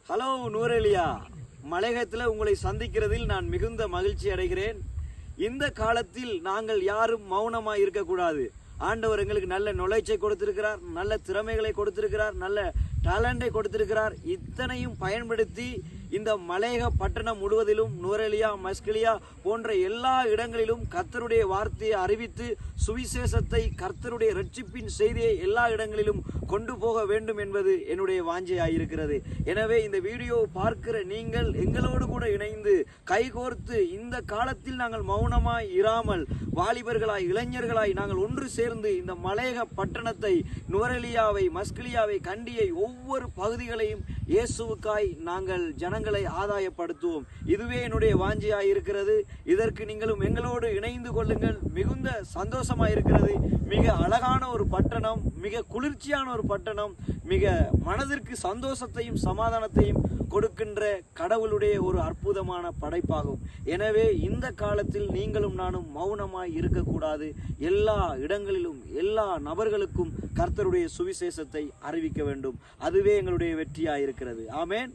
Hello Nuwara Eliya, மலையகத்தில் உங்களை சந்திக்கிறதில் நான் மிகுந்த மகிழ்ச்சி அடைகிறேன். இந்த காலத்தில் நாங்கள் யாரும் மௌனமாய் இருக்கக்கூடாது. ஆண்டவர் எங்களுக்கு நல்ல நுழைச்சை கொடுத்திருக்கிறார், நல்ல திறமைகளை கொடுத்திருக்கிறார், நல்ல டேலண்டை கொடுத்திருக்கிறார். இத்தனையும் பயன்படுத்தி இந்த மலையக பட்டணம் முழுவதிலும் நூரெலியா, மஸ்கெலியா போன்ற எல்லா இடங்களிலும் கர்த்தருடைய வார்த்தையை அறிவித்து சுவிசேஷத்தை, கர்த்தருடைய ரட்சிப்பின் செய்தியை எல்லா இடங்களிலும் கொண்டு போக வேண்டும் என்பது என்னுடைய வாஞ்சையாயிருக்கிறது. எனவே இந்த வீடியோ பார்க்கிற நீங்கள் எங்களோடு கூட இணைந்து கைகோர்த்து இந்த காலத்தில் நாங்கள் மௌனமாய் இராமல் வாலிபர்களாய், இளைஞர்களாய் நாங்கள் ஒன்று சேர்ந்து இந்த மலையக பட்டணத்தை, நூரெலியாவை, மஸ்கெலியாவை, கண்டியை, ஒவ்வொரு பகுதிகளையும் இயேசுவுக்காய் நாங்கள் ஜனங்களை ஆதாயப்படுத்துவோம். இதுவே என்னுடைய வாஞ்சியாய் இருக்கிறது. இதற்கு நீங்களும் எங்களோடு இணைந்து கொள்ளுங்கள். மிகுந்த சந்தோஷமாயிருக்கிறது. மிக அழகான ஒரு பட்டணம், மிக குளிர்ச்சியான ஒரு பட்டணம், மிக மனதிற்கு சந்தோஷத்தையும் சமாதானத்தையும் கொடுக்கின்ற கடவுளுடைய ஒரு அற்புதமான படைப்பாகும். எனவே இந்த காலத்தில் நீங்களும் நானும் மௌனமாய் இருக்கக்கூடாது. எல்லா இடங்களிலும் எல்லா நபர்களுக்கும் கர்த்தருடைய சுவிசேஷத்தை அறிவிக்க வேண்டும். அதுவே எங்களுடைய வெற்றியாயிருக்கிறது. ஆமென்.